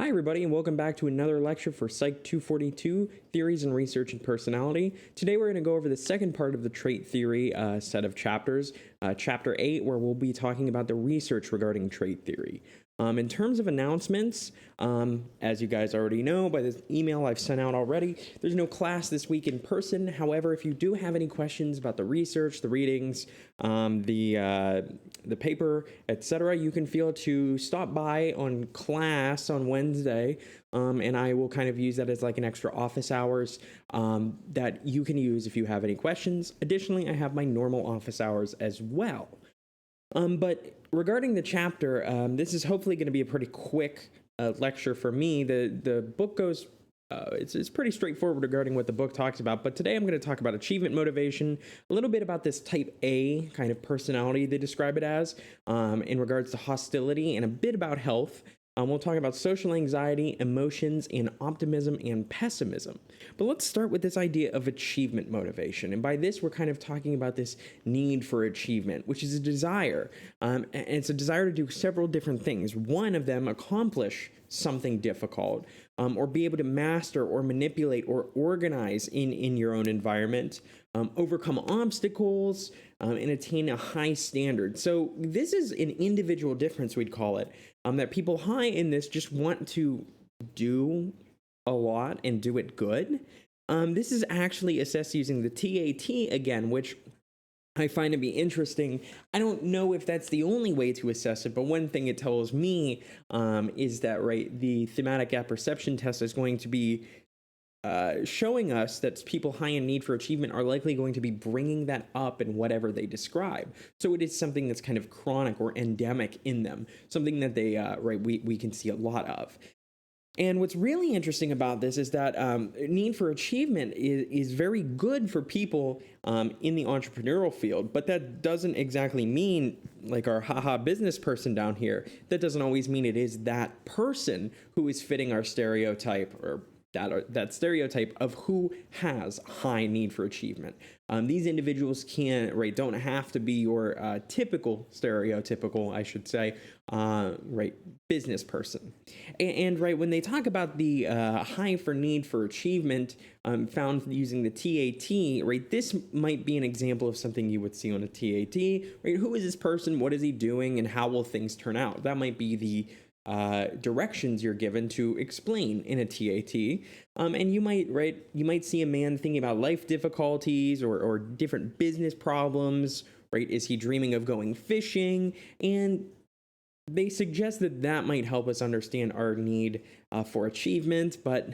Hi, everybody, and welcome back to another lecture for Psych 242, Theories in Research and Personality. Today we're going to go over the second part of the trait theory set of chapters, Chapter 8, where we'll be talking about the research regarding trait theory. In terms of announcements, as you guys already know by this email I've sent out already, there's no class this week in person. However, if you do have any questions about the research, the readings, the paper, etc., you can feel to stop by on class on Wednesday, and I will kind of use that as like an extra office hours that you can use if you have any questions. Additionally, I have my normal office hours as well. But regarding the chapter, this is hopefully going to be a pretty quick lecture for me. The book goes, it's pretty straightforward regarding what the book talks about, but today I'm going to talk about achievement motivation, a little bit about this type A kind of personality they describe it as, in regards to hostility, and a bit about health. We'll talk about social anxiety, emotions, and optimism and pessimism. But let's start with this idea of achievement motivation. And by this, we're kind of talking about this need for achievement, which is a desire. And it's a desire to do several different things. One of them, accomplish something difficult, or be able to master or manipulate or organize in your own environment, overcome obstacles, and attain a high standard. So this is an individual difference, we'd call it, that people high in this just want to do a lot and do it good. This is actually assessed using the T8 again, which I find to be interesting. I don't know if that's the only way to assess it, but one thing it tells me is that, right, the thematic apperception test is going to be showing us that people high in need for achievement are likely going to be bringing that up in whatever they describe. So it is something that's kind of chronic or endemic in them, something that they, we can see a lot of. And what's really interesting about this is that need for achievement is very good for people in the entrepreneurial field, but that doesn't exactly mean, like our haha business person down here, that doesn't always mean it is that person who is fitting our stereotype, or that stereotype of who has high need for achievement. These individuals don't have to be your stereotypical, I should say, business person. And when they talk about the high for need for achievement found using the TAT, this might be an example of something you would see on a TAT, right? Who is this person? What is he doing? And how will things turn out? That might be the directions you're given to explain in a TAT. And you might see a man thinking about life difficulties or different business problems, right? Is he dreaming of going fishing? And they suggest that might help us understand our need for achievement, but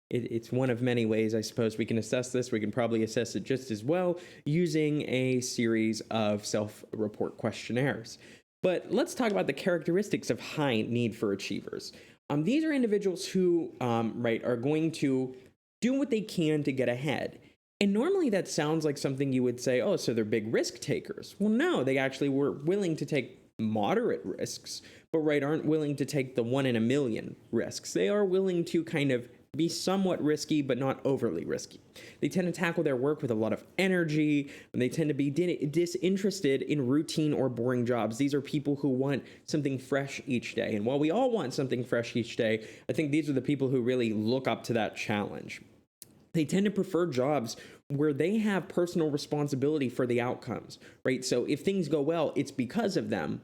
it's one of many ways I suppose we can assess this. We can probably assess it just as well using a series of self-report questionnaires. But let's talk about the characteristics of high need for achievers. These are individuals who are going to do what they can to get ahead. And normally that sounds like something you would say, oh, so they're big risk takers. Well, no, they actually were willing to take moderate risks, but aren't willing to take the 1 in a million risks. They are willing to kind of be somewhat risky, but not overly risky. They tend to tackle their work with a lot of energy, and they tend to be disinterested in routine or boring jobs. These are people who want something fresh each day. And while we all want something fresh each day, I think these are the people who really look up to that challenge. They tend to prefer jobs where they have personal responsibility for the outcomes, right? So if things go well, it's because of them.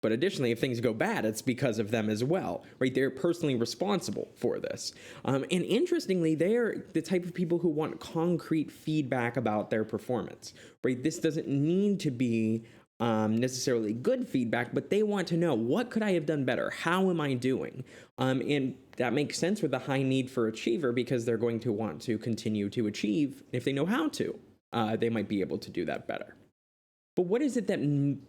But additionally, if things go bad, it's because of them as well, right? They're personally responsible for this. And interestingly, they're the type of people who want concrete feedback about their performance, right? This doesn't need to be necessarily good feedback, but they want to know, what could I have done better? How am I doing? And that makes sense with a high need for achiever, because they're going to want to continue to achieve. If they know how to, they might be able to do that better. But what is it that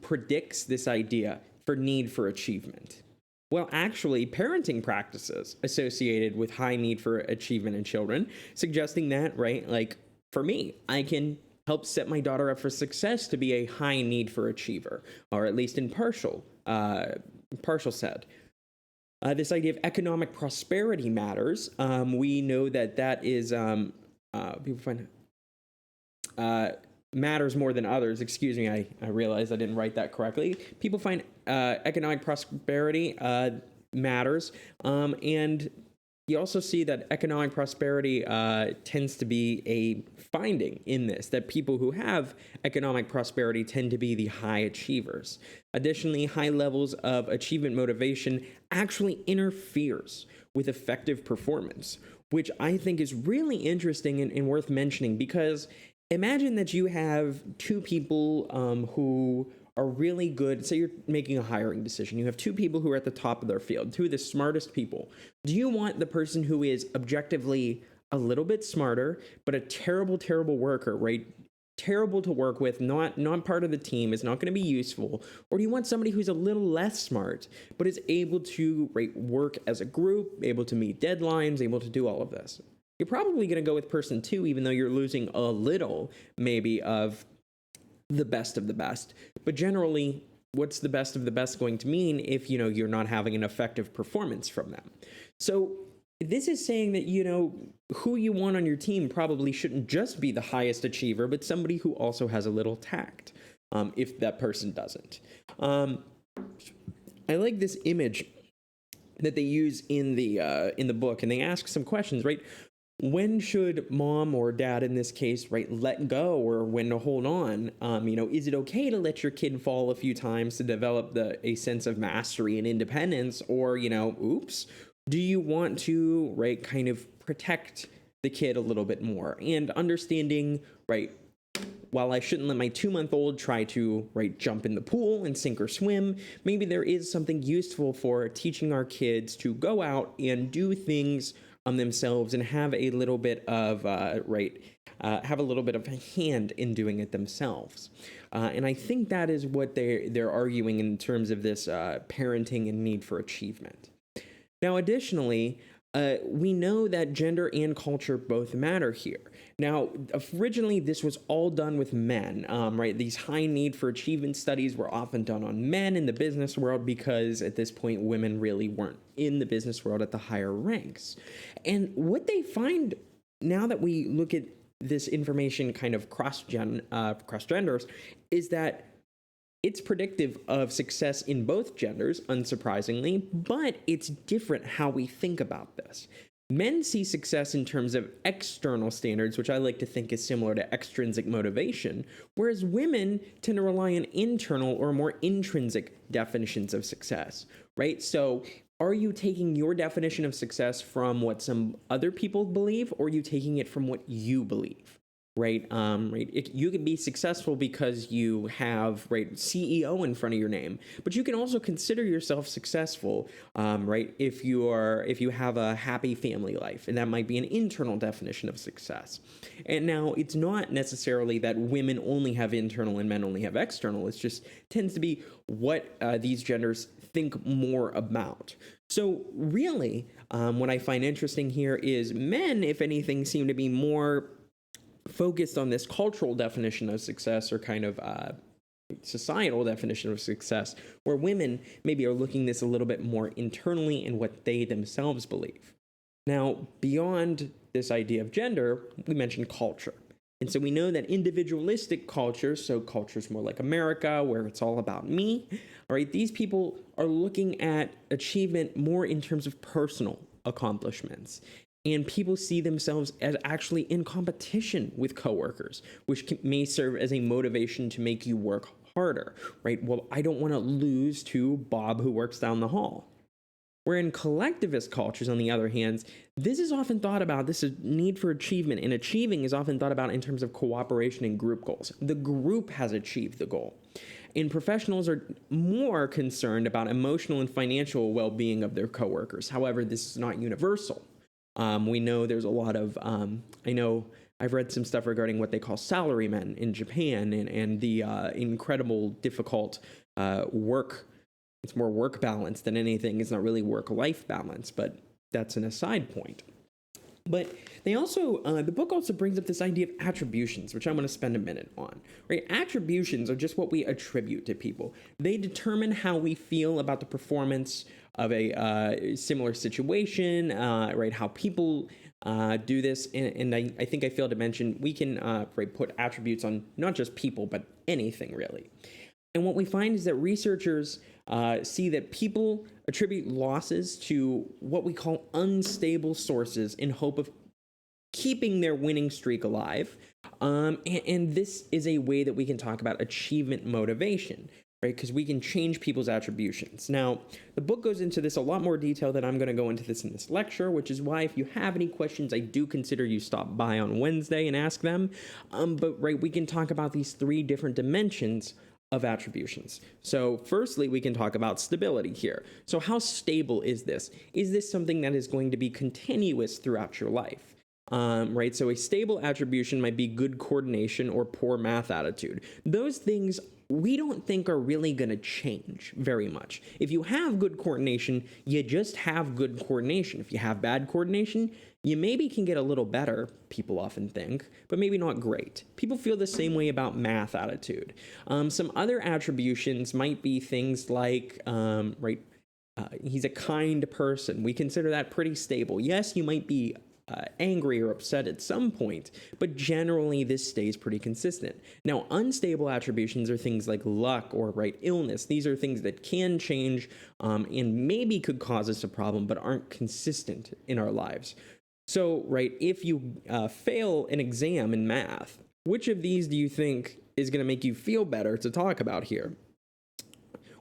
predicts this idea for need for achievement? Well, actually, parenting practices associated with high need for achievement in children, suggesting that, like for me, I can help set my daughter up for success to be a high need for achiever, or at least in partial set. This idea of economic prosperity matters. We know that is people find matters more than others. Excuse me, I realized I didn't write that correctly. People find economic prosperity matters. And you also see that economic prosperity tends to be a finding in this, that people who have economic prosperity tend to be the high achievers. Additionally, high levels of achievement motivation actually interferes with effective performance, which I think is really interesting and worth mentioning, because imagine that you have two people who are really good. Say you're making a hiring decision. You have two people who are at the top of their field, two of the smartest people. Do you want the person who is objectively a little bit smarter, but a terrible, terrible worker, right? Terrible to work with, not part of the team, is not going to be useful? Or do you want somebody who's a little less smart, but is able to, right, work as a group, able to meet deadlines, able to do all of this? You're probably going to go with person two, even though you're losing a little, maybe, of the best of the best. But generally, what's the best of the best going to mean if, you're not having an effective performance from them? So this is saying that, who you want on your team probably shouldn't just be the highest achiever, but somebody who also has a little tact, if that person doesn't. I like this image that they use in the book, and they ask some questions, right? When should mom or dad, in this case, right, let go, or when to hold on? Is it okay to let your kid fall a few times to develop a sense of mastery and independence? Or, oops, do you want to, right, kind of protect the kid a little bit more? And understanding, right, while I shouldn't let my 2-month-old try to, right, jump in the pool and sink or swim, maybe there is something useful for teaching our kids to go out and do things themselves and have a little bit of have a little bit of a hand in doing it themselves. And I think that is what they're arguing in terms of this parenting and need for achievement. Now, additionally, we know that gender and culture both matter here. Now, originally, this was all done with men, right? These high need for achievement studies were often done on men in the business world, because at this point, women really weren't in the business world at the higher ranks. And what they find, now that we look at this information kind of cross genders, is that it's predictive of success in both genders, unsurprisingly, but it's different how we think about this. Men see success in terms of external standards, which I like to think is similar to extrinsic motivation, whereas women tend to rely on internal or more intrinsic definitions of success, right? So are you taking your definition of success from what some other people believe, or are you taking it from what you believe? Right, you can be successful because you have, right, CEO in front of your name, but you can also consider yourself successful, right, if you have a happy family life, and that might be an internal definition of success. And now it's not necessarily that women only have internal and men only have external. It just tends to be what these genders think more about. So really, what I find interesting here is men, if anything, seem to be more focused on this cultural definition of success, or kind of societal definition of success, where women maybe are looking this a little bit more internally in what they themselves believe. Now, beyond this idea of gender, we mentioned culture. And so we know that individualistic cultures, so cultures more like America, where it's all about me, all right, these people are looking at achievement more in terms of personal accomplishments. And people see themselves as actually in competition with coworkers, which may serve as a motivation to make you work harder, right? Well, I don't want to lose to Bob who works down the hall. Where in collectivist cultures, on the other hand, this is often thought about, this is need for achievement, and achieving is often thought about in terms of cooperation and group goals. The group has achieved the goal. And professionals are more concerned about emotional and financial well-being of their coworkers. However, this is not universal. We know there's a lot of, I know I've read some stuff regarding what they call salarymen in Japan, and the incredible, difficult work. It's more work balance than anything. It's not really work-life balance, but that's an aside point. But they also, the book also brings up this idea of attributions, which I'm going to spend a minute on. Right? Attributions are just what we attribute to people. They determine how we feel about the performance of a similar situation, right? How people do this. And I think I failed to mention, we can right, put attributes on not just people, but anything really. And what we find is that researchers see that people attribute losses to what we call unstable sources in hope of keeping their winning streak alive. And this is a way that we can talk about achievement motivation, right? Because we can change people's attributions. Now, the book goes into this a lot more detail than I'm going to go into this in this lecture, which is why if you have any questions, I do consider you stop by on Wednesday and ask them. But right, we can talk about these 3 different dimensions of attributions. So firstly, we can talk about stability here. So how stable is this? Is this something that is going to be continuous throughout your life? Right, so a stable attribution might be good coordination or poor math attitude. Those things we don't think are really going to change very much. If you have good coordination, you just have good coordination. If you have bad coordination, you maybe can get a little better, people often think, but maybe not great. People feel the same way about math attitude. Some other attributions might be things like, he's a kind person. We consider that pretty stable. Yes, you might be angry or upset at some point, but generally this stays pretty consistent. Now, unstable attributions are things like luck or illness. These are things that can change and maybe could cause us a problem, but aren't consistent in our lives. So, if you fail an exam in math, which of these do you think is going to make you feel better to talk about here?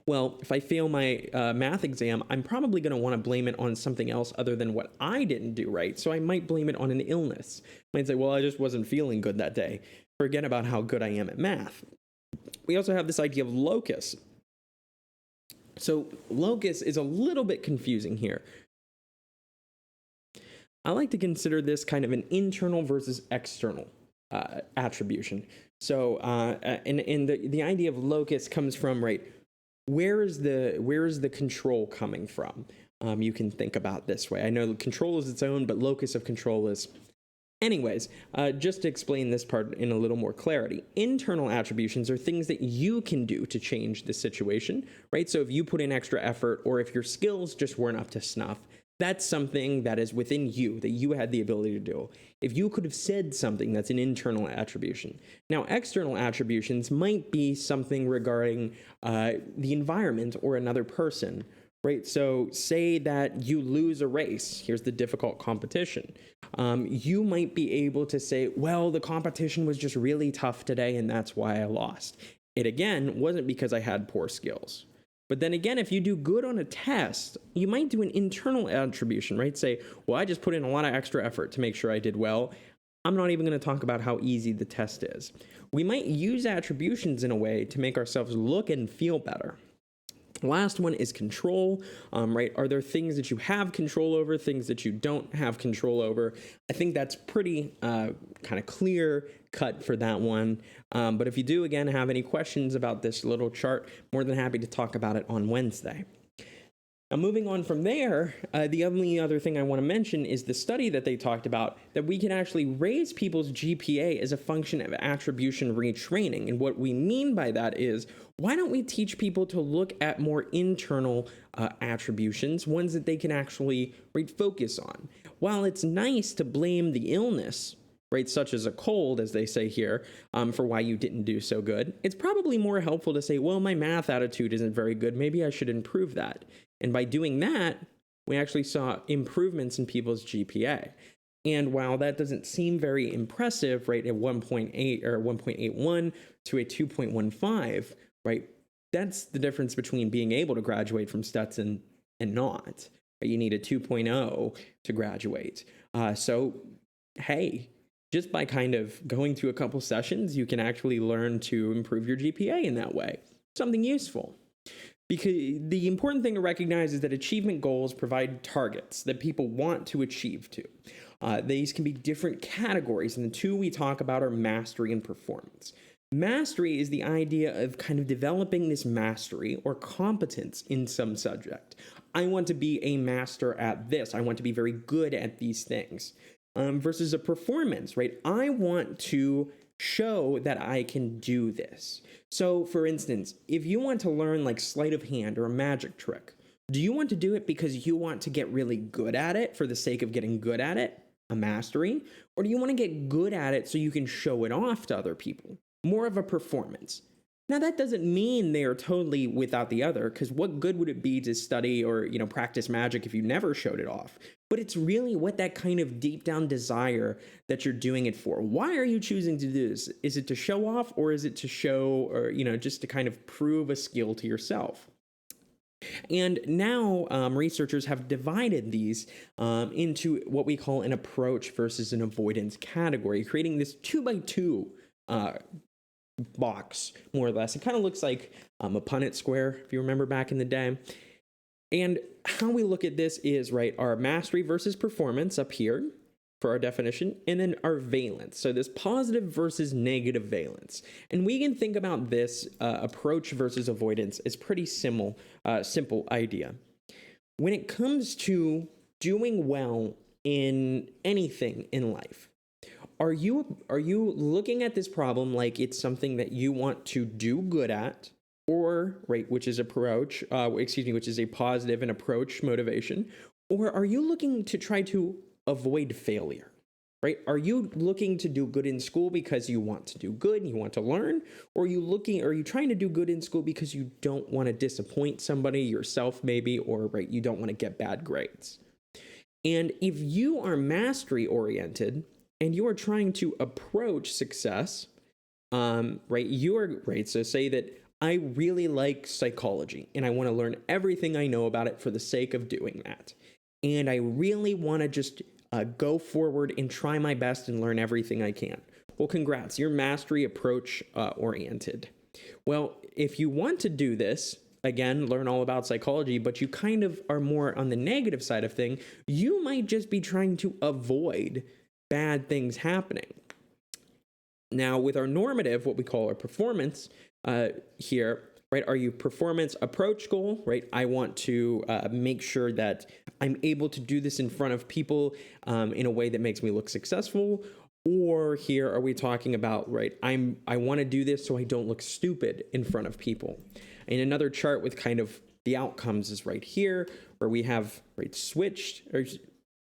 Well, if I fail my math exam, I'm probably going to want to blame it on something else other than what I didn't do right. So I might blame it on an illness. I might say, well, I just wasn't feeling good that day. Forget about how good I am at math. We also have this idea of locus. So locus is a little bit confusing here. I like to consider this kind of an internal versus external attribution. So and the idea of locus comes from, where is the control coming from? You can think about this way. I know control is its own, but locus of control is... Anyways, just to explain this part in a little more clarity, internal attributions are things that you can do to change the situation, right? So if you put in extra effort or if your skills just weren't up to snuff, that's something that is within you, that you had the ability to do. If you could have said something, that's an internal attribution. Now, external attributions might be something regarding the environment or another person, right? So say that you lose a race. Here's the difficult competition. You might be able to say, well, the competition was just really tough today, and that's why I lost. It, again, wasn't because I had poor skills. But then again, if you do good on a test, you might do an internal attribution, right? Say, well, I just put in a lot of extra effort to make sure I did well. I'm not even going to talk about how easy the test is. We might use attributions in a way to make ourselves look and feel better. The last one is control, right? Are there things that you have control over, things that you don't have control over? I think that's pretty kind of clear cut for that one. But if you do, again, have any questions about this little chart, more than happy to talk about it on Wednesday. Now, moving on from there, the only other thing I want to mention is the study that they talked about, that we can actually raise people's GPA as a function of attribution retraining. And what we mean by that is, why don't we teach people to look at more internal attributions, ones that they can actually focus on? While it's nice to blame the illness, right, such as a cold, as they say here, for why you didn't do so good, it's probably more helpful to say, well, my math attitude isn't very good. Maybe I should improve that. And by doing that, we actually saw improvements in people's GPA. And while that doesn't seem very impressive, right, at 1.8 or 1.81 to a 2.15, right, that's the difference between being able to graduate from Stetson and not. You need a 2.0 to graduate. So, hey, just by kind of going through a couple sessions, you can actually learn to improve your GPA in that way. Something useful. Because the important thing to recognize is that achievement goals provide targets that people want to achieve to. These can be different categories, and the two we talk about are mastery and performance. Mastery is the idea of kind of developing this mastery or competence in some subject. I want to be a master at this. I want to be very good at these things. Versus a performance, right? I want to show that I can do this. So, for instance, if you want to learn sleight of hand or a magic trick, do you want to do it because you want to get really good at it for the sake of getting good at it, a mastery? Or do you want to get good at it so you can show it off to other people? More of a performance. Now, that doesn't mean they are totally without the other, because what good would it be to study or, practice magic if you never showed it off? But it's really what that kind of deep down desire that you're doing it for. Why are you choosing to do this? Is it to show off, or is it to show, or, just to kind of prove a skill to yourself? And now researchers have divided these into what we call an approach versus an avoidance category, creating this 2x2 box, more or less. It kind of looks like a Punnett square, if you remember back in the day. And how we look at this is, our mastery versus performance up here for our definition, and then our valence. So this positive versus negative valence. And we can think about this approach versus avoidance as pretty simple idea. When it comes to doing well in anything in life, are you looking at this problem like it's something that you want to do good at, or which is a positive and approach motivation, or are you looking to try to avoid failure? Are you looking to do good in school because you want to do good and you want to learn, or are you trying to do good in school because you don't want to disappoint somebody, yourself maybe, or you don't want to get bad grades? And if you are mastery oriented and you are trying to approach success, so say that I really like psychology and I want to learn everything I know about it for the sake of doing that. And I really want to just go forward and try my best and learn everything I can. Well, congrats, you're mastery approach oriented. Well, if you want to do this, again, learn all about psychology, but you kind of are more on the negative side of thing, you might just be trying to avoid bad things happening. Now, with our normative, what we call our performance here, are you performance approach goal, I want to make sure that I'm able to do this in front of people in a way that makes me look successful. Or here, are we talking about, I want to do this so I don't look stupid in front of people. And another chart with kind of the outcomes is right here, where we have switched, or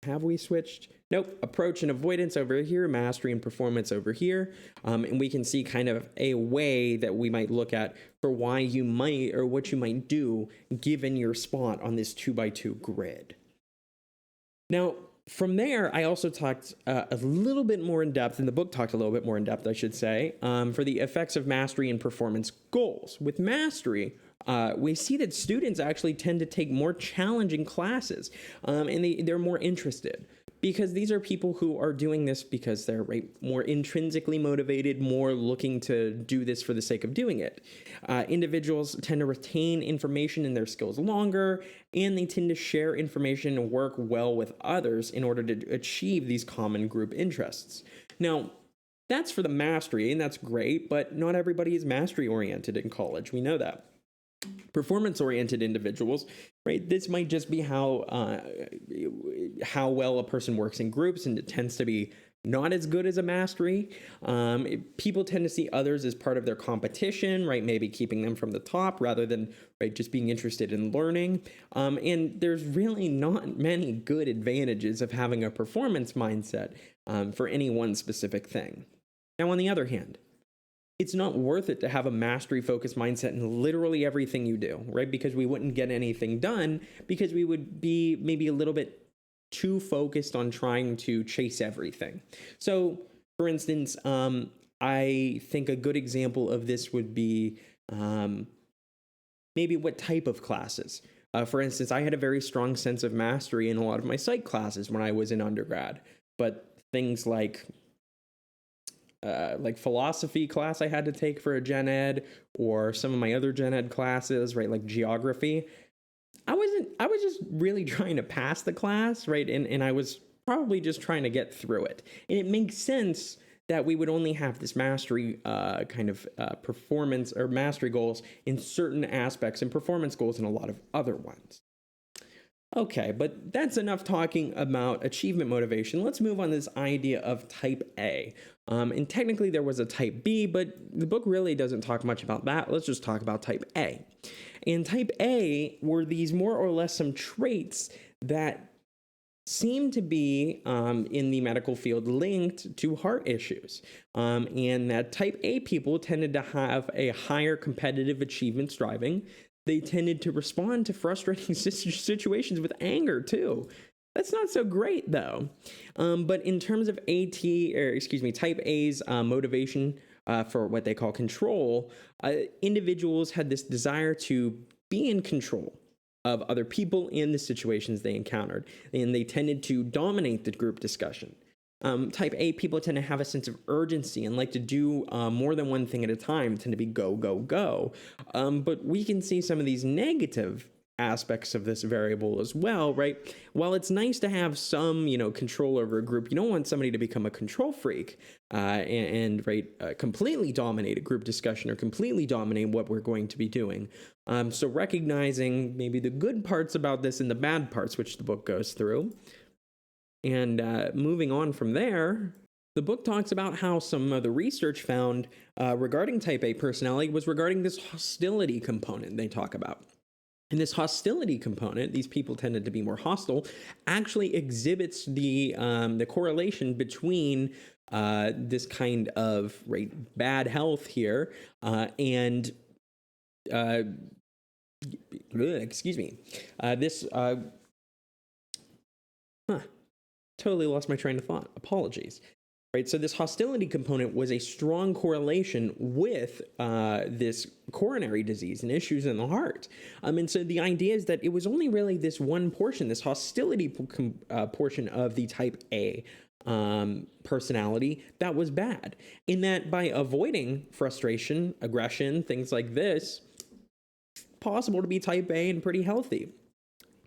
have we switched? Nope, approach and avoidance over here, mastery and performance over here. And we can see kind of a way that we might look at for why you might, or what you might do given your spot on this 2x2 grid. Now, from there, I also talked a little bit more in depth, and the book talked a little bit more in depth, I should say, for the effects of mastery and performance goals. With mastery, we see that students actually tend to take more challenging classes, and they're more interested, because these are people who are doing this because they're more intrinsically motivated, more looking to do this for the sake of doing it. Individuals tend to retain information and their skills longer, and they tend to share information and work well with others in order to achieve these common group interests. Now, that's for the mastery, and that's great, but not everybody is mastery-oriented in college. We know that. Performance-oriented individuals, this might just be how well a person works in groups, and it tends to be not as good as a mastery. People tend to see others as part of their competition, maybe keeping them from the top rather than just being interested in learning. And there's really not many good advantages of having a performance mindset for any one specific thing. Now, on the other hand, it's not worth it to have a mastery-focused mindset in literally everything you do, because we wouldn't get anything done, because we would be maybe a little bit too focused on trying to chase everything. So, for instance, I think a good example of this would be maybe what type of classes. For instance, I had a very strong sense of mastery in a lot of my psych classes when I was in undergrad, but things like philosophy class I had to take for a gen ed, or some of my other gen ed classes, like geography. I was just really trying to pass the class, and I was probably just trying to get through it. And it makes sense that we would only have this mastery performance or mastery goals in certain aspects and performance goals in a lot of other ones. Okay, but that's enough talking about achievement motivation. Let's move on to this idea of type A. And technically there was a type B, but the book really doesn't talk much about that. Let's just talk about type A. And type A were these more or less some traits that seem to be in the medical field linked to heart issues. And that type A people tended to have a higher competitive achievement striving. They tended to respond to frustrating situations with anger too. That's not so great though. But in terms of type A's motivation for what they call control, individuals had this desire to be in control of other people in the situations they encountered, and they tended to dominate the group discussion. Type A people tend to have a sense of urgency and like to do more than one thing at a time, tend to be go, go, go. But we can see some of these negative aspects of this variable as well, right? While it's nice to have some, control over a group, you don't want somebody to become a control freak and completely dominate a group discussion or completely dominate what we're going to be doing. So recognizing maybe the good parts about this and the bad parts, which the book goes through. And moving on from there, the book talks about how some of the research found regarding type A personality was regarding this hostility component they talk about. And this hostility component, these people tended to be more hostile, actually exhibits the correlation between this kind of bad health here and totally lost my train of thought. Apologies. Right, so this hostility component was a strong correlation with this coronary disease and issues in the heart. And so the idea is that it was only really this one portion, this hostility portion of the type A personality that was bad. In that by avoiding frustration, aggression, things like this, possible to be type A and pretty healthy.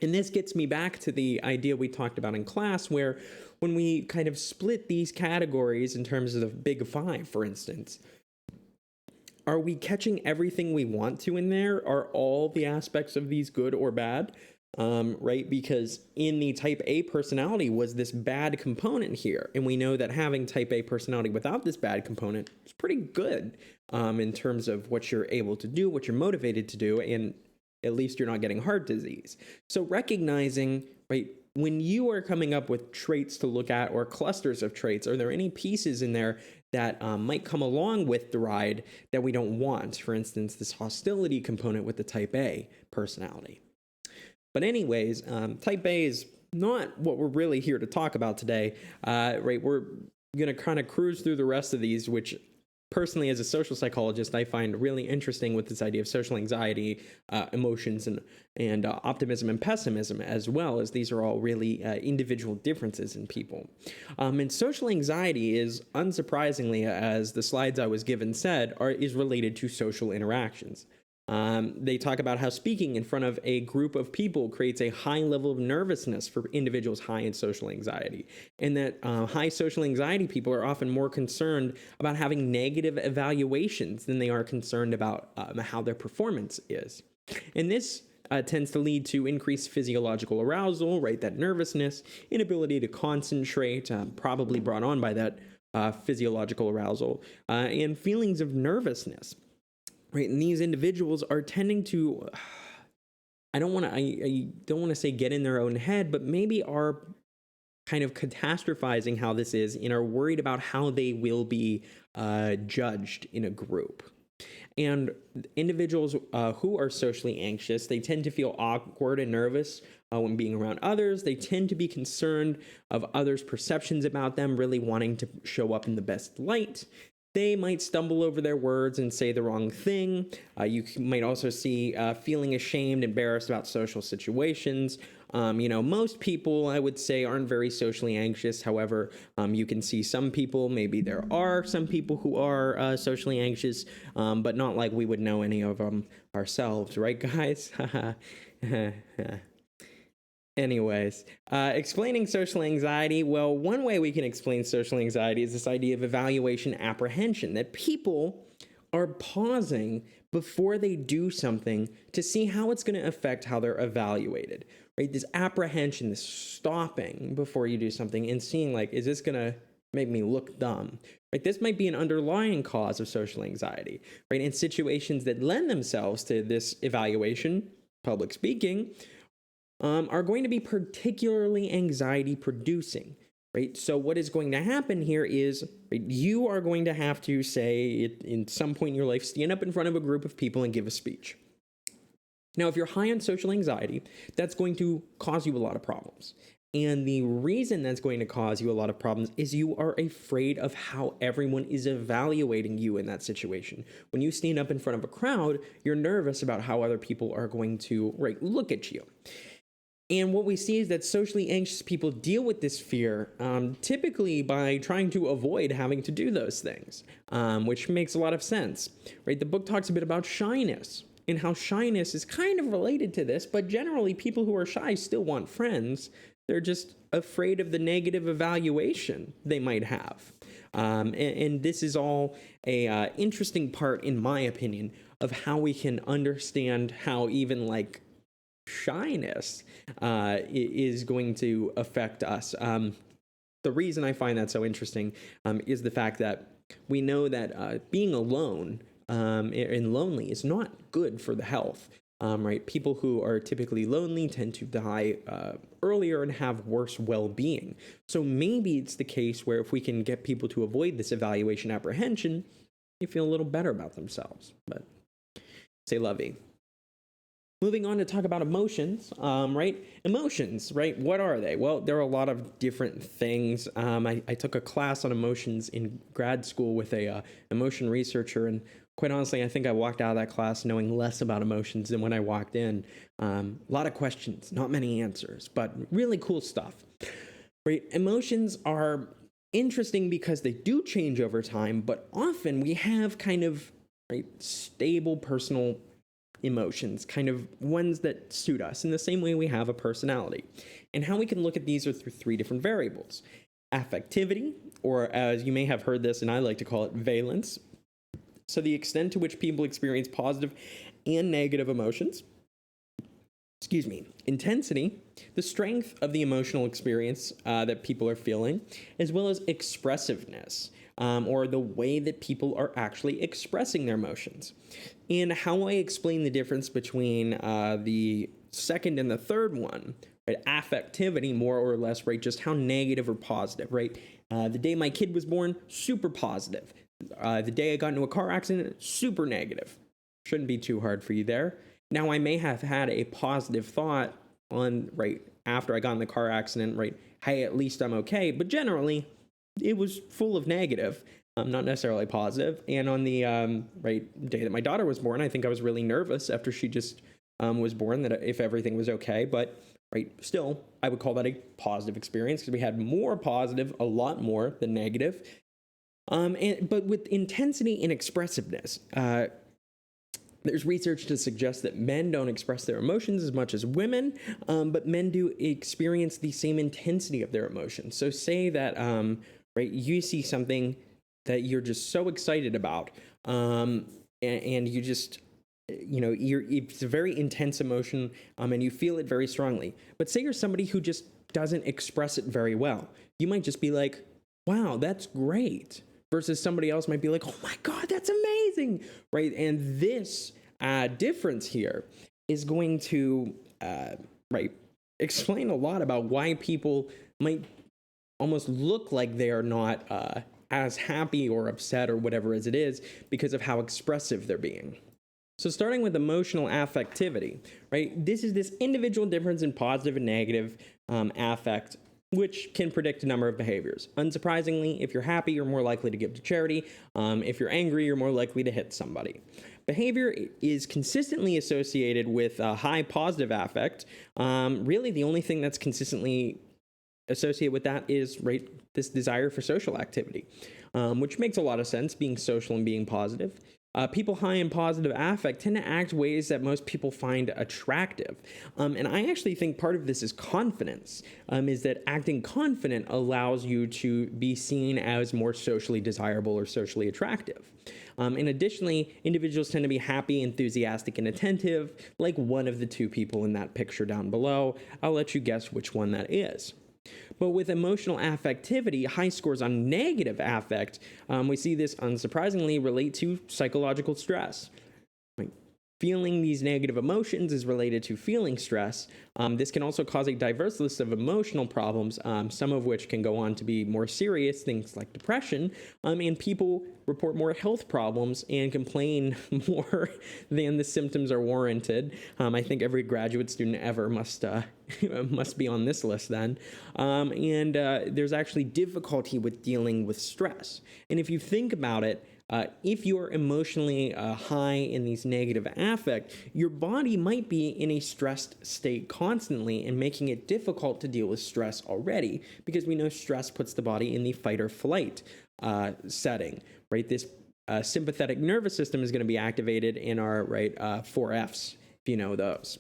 And this gets me back to the idea we talked about in class, where when we kind of split these categories in terms of the big five, for instance, are we catching everything we want to in there? Are all the aspects of these good or bad? Right? Because in the type A personality was this bad component here. And we know that having type A personality without this bad component is pretty good in terms of what you're able to do, what you're motivated to do, and at least you're not getting heart disease. So recognizing, right, when you are coming up with traits to look at or clusters of traits, are there any pieces in there that might come along with the ride that we don't want? For instance, this hostility component with the type A personality. But anyways, type A is not what we're really here to talk about today. Right, we're going to kind of cruise through the rest of these, which personally, as a social psychologist, I find really interesting with this idea of social anxiety, emotions, and optimism and pessimism, as well as these are all really individual differences in people. And social anxiety is, unsurprisingly, as the slides I was given said, is related to social interactions. They talk about how speaking in front of a group of people creates a high level of nervousness for individuals high in social anxiety, and that high social anxiety people are often more concerned about having negative evaluations than they are concerned about how their performance is. And this tends to lead to increased physiological arousal, right? That nervousness, inability to concentrate, probably brought on by that physiological arousal, and feelings of nervousness. Right, and these individuals are tending to, I don't want to say get in their own head, but maybe are kind of catastrophizing how this is and are worried about how they will be judged in a group. And individuals who are socially anxious, they tend to feel awkward and nervous when being around others. They tend to be concerned of others' perceptions about them, really wanting to show up in the best light. They might stumble over their words and say the wrong thing. You might also see feeling ashamed, embarrassed about social situations. Most people, I would say, aren't very socially anxious. However, you can see some people, maybe there are some people who are socially anxious, but not like we would know any of them ourselves, right, guys? Anyways, explaining social anxiety. Well, one way we can explain social anxiety is this idea of evaluation apprehension, that people are pausing before they do something to see how it's going to affect how they're evaluated, right? This apprehension, this stopping before you do something and seeing is this going to make me look dumb? Right? This might be an underlying cause of social anxiety, right? In situations that lend themselves to this evaluation, public speaking, are going to be particularly anxiety producing. Right. So what is going to happen here is, right, you are going to have to say in some point in your life, stand up in front of a group of people and give a speech. Now, if you're high on social anxiety, that's going to cause you a lot of problems. And the reason that's going to cause you a lot of problems is you are afraid of how everyone is evaluating you in that situation. When you stand up in front of a crowd, you're nervous about how other people are going to, right, look at you. And what we see is that socially anxious people deal with this fear typically by trying to avoid having to do those things, which makes a lot of sense, right? The book talks a bit about shyness and how shyness is kind of related to this, but generally people who are shy still want friends. They're just afraid of the negative evaluation they might have. And this is all a interesting part, in my opinion, of how we can understand how even like shyness is going to affect us. The reason I find that so interesting is the fact that we know that being alone and lonely is not good for the health. Right? People who are typically lonely tend to die earlier and have worse well-being. So maybe it's the case where if we can get people to avoid this evaluation apprehension, they feel a little better about themselves. But c'est la vie. Moving on to talk about emotions, right? Emotions, right? What are they? Well, there are a lot of different things. I took a class on emotions in grad school with a emotion researcher, and quite honestly, I think I walked out of that class knowing less about emotions than when I walked in. A lot of questions, not many answers, but really cool stuff, right? Emotions are interesting because they do change over time, but often we have kind of, right, stable personal emotions, kind of ones that suit us in the same way we have a personality. And how we can look at these are through three different variables: affectivity, or as you may have heard this, and I like to call it valence. So the extent to which people experience positive and negative emotions. Intensity, the strength of the emotional experience that people are feeling, as well as expressiveness, or the way that people are actually expressing their emotions. And how I explain the difference between the second and the third one, right? Affectivity, more or less, right? Just how negative or positive, right? The day my kid was born, super positive. The day I got into a car accident, super negative. Shouldn't be too hard for you there. Now, I may have had a positive thought on, right, after I got in the car accident, right, hey, at least I'm okay. But generally, it was full of negative, not necessarily positive. And on the right day that my daughter was born, I think I was really nervous after she just was born, that if everything was okay. But right, still, I would call that a positive experience because we had more positive, a lot more than negative. But with intensity and expressiveness, there's research to suggest that men don't express their emotions as much as women, but men do experience the same intensity of their emotions. So say that, right, you see something that you're just so excited about, and you just, it's a very intense emotion, and you feel it very strongly. But say you're somebody who just doesn't express it very well. You might just be like, wow, that's great. Versus somebody else might be like, oh my God, that's amazing, right? And this difference here is going to, right, explain a lot about why people might almost look like they are not as happy or upset or whatever as it is because of how expressive they're being. So starting with emotional affectivity, right? This is this individual difference in positive and negative affect, which can predict a number of behaviors. Unsurprisingly, if you're happy, you're more likely to give to charity. If you're angry, you're more likely to hit somebody. Behavior is consistently associated with high positive affect. Really, the only thing that's consistently associated with that is, right, this desire for social activity, which makes a lot of sense, being social and being positive. People high in positive affect tend to act ways that most people find attractive. And I actually think part of this is confidence, is that acting confident allows you to be seen as more socially desirable or socially attractive. And additionally, individuals tend to be happy, enthusiastic, and attentive, like one of the two people in that picture down below. I'll let you guess which one that is. But with emotional affectivity, high scores on negative affect, we see this unsurprisingly relate to psychological stress. Like feeling these negative emotions is related to feeling stress. This can also cause a diverse list of emotional problems, some of which can go on to be more serious, things like depression, and people report more health problems and complain more than the symptoms are warranted. I think every graduate student ever must be on this list then. There's actually difficulty with dealing with stress. And if you think about it, if you're emotionally high in these negative affect, your body might be in a stressed state constantly and making it difficult to deal with stress already, because we know stress puts the body in the fight or flight setting, right? This sympathetic nervous system is going to be activated in our 4Fs, if you know those.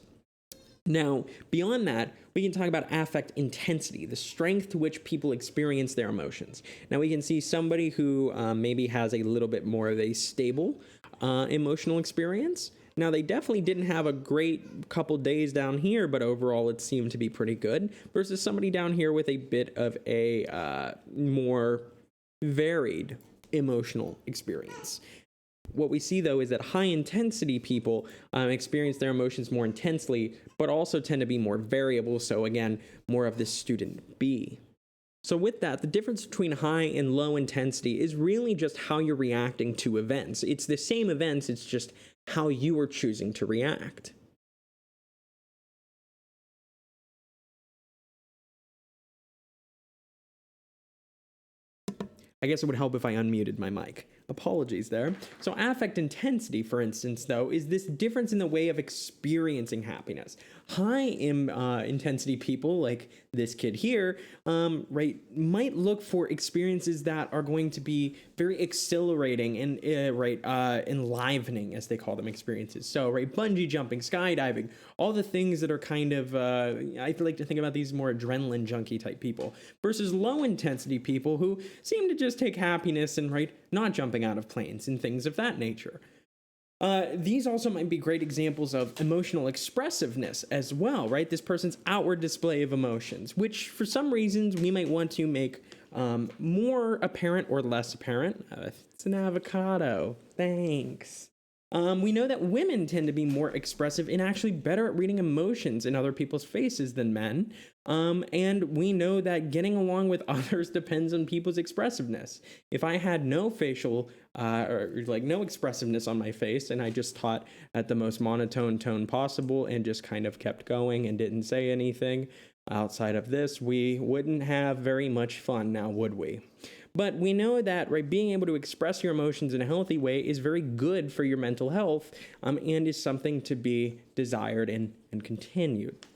Now, beyond that, we can talk about affect intensity, the strength to which people experience their emotions. Now, we can see somebody who maybe has a little bit more of a stable emotional experience. Now, they definitely didn't have a great couple days down here, but overall it seemed to be pretty good, versus somebody down here with a bit of a more varied emotional experience. What we see, though, is that high-intensity people experience their emotions more intensely, but also tend to be more variable, so again, more of the student B. So with that, the difference between high and low intensity is really just how you're reacting to events. It's the same events, it's just how you are choosing to react. I guess it would help if I unmuted my mic. Apologies there. So affect intensity, for instance, though, is this difference in the way of experiencing happiness. High intensity people, like this kid here, might look for experiences that are going to be very exhilarating and enlivening, as they call them, experiences. So, bungee jumping, skydiving, all the things that are kind of, I like to think about these more adrenaline junkie type people, versus low intensity people who seem to just take happiness in not jumping out of planes and things of that nature. These also might be great examples of emotional expressiveness as well, right? This person's outward display of emotions, which for some reasons we might want to make more apparent or less apparent. It's an avocado. Thanks. We know that women tend to be more expressive and actually better at reading emotions in other people's faces than men. And we know that getting along with others depends on people's expressiveness. If I had no facial no expressiveness on my face and I just taught at the most monotone tone possible and just kind of kept going and didn't say anything outside of this, we wouldn't have very much fun now, would we? But we know that being able to express your emotions in a healthy way is very good for your mental health and is something to be desired and continued.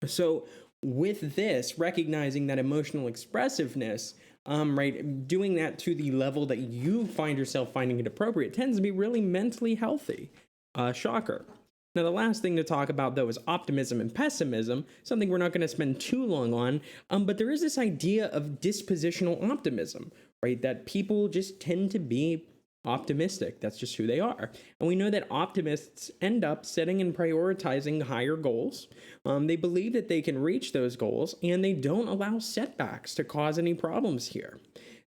So with this, recognizing that emotional expressiveness, doing that to the level that you find yourself finding it appropriate tends to be really mentally healthy. Shocker. Now, the last thing to talk about, though, is optimism and pessimism, something we're not going to spend too long on, but there is this idea of dispositional optimism, that people just tend to be optimistic. That's just who they are. And we know that optimists end up setting and prioritizing higher goals. They believe that they can reach those goals, and they don't allow setbacks to cause any problems here.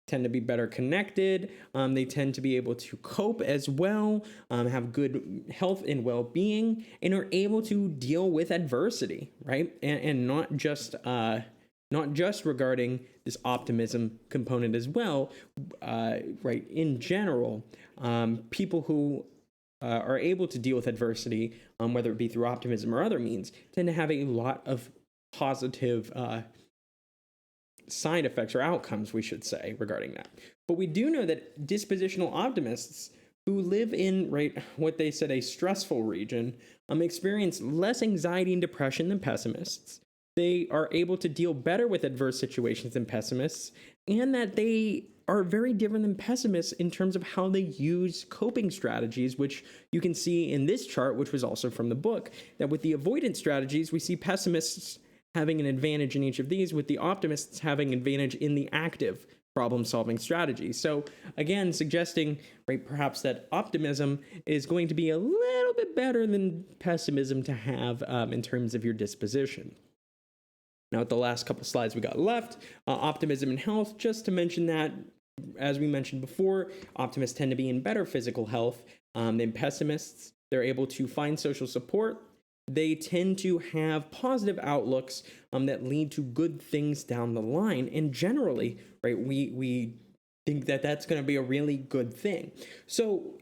Tend to be better connected. They tend to be able to cope as well, have good health and well-being, and are able to deal with adversity, and not just regarding this optimism component as well. In general, people who are able to deal with adversity, whether it be through optimism or other means, tend to have a lot of positive side effects or outcomes, we should say, regarding that. But we do know that dispositional optimists who live in what they said a stressful region experience less anxiety and depression than pessimists. They are able to deal better with adverse situations than pessimists, and that they are very different than pessimists in terms of how they use coping strategies, which you can see in this chart, which was also from the book, that with the avoidance strategies, we see pessimists having an advantage in each of these, with the optimists having advantage in the active problem-solving strategy. So again, suggesting perhaps that optimism is going to be a little bit better than pessimism to have in terms of your disposition. Now, at the last couple slides we got left, optimism and health, just to mention that, as we mentioned before, optimists tend to be in better physical health than pessimists. they're able to find social support, they tend to have positive outlooks that lead to good things down the line. And generally, right, we think that that's going to be a really good thing. So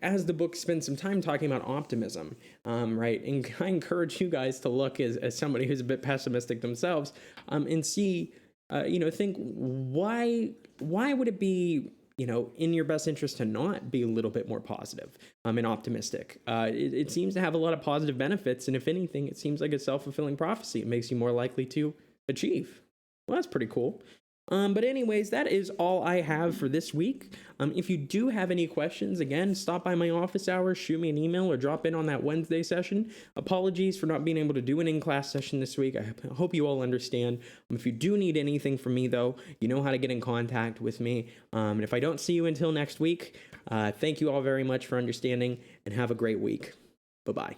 as the book spends some time talking about optimism, right, and I encourage you guys to look as somebody who's a bit pessimistic themselves, and see, think why would it be, in your best interest to not be a little bit more positive and optimistic? It seems to have a lot of positive benefits, and if anything, it seems like a self-fulfilling prophecy. It makes you more likely to achieve. Well, that's pretty cool. But anyways, that is all I have for this week. If you do have any questions, again, stop by my office hours, shoot me an email, or drop in on that Wednesday session. Apologies for not being able to do an in-class session this week. I hope you all understand. If you do need anything from me, though, you know how to get in contact with me. And if I don't see you until next week, thank you all very much for understanding, and have a great week. Bye-bye.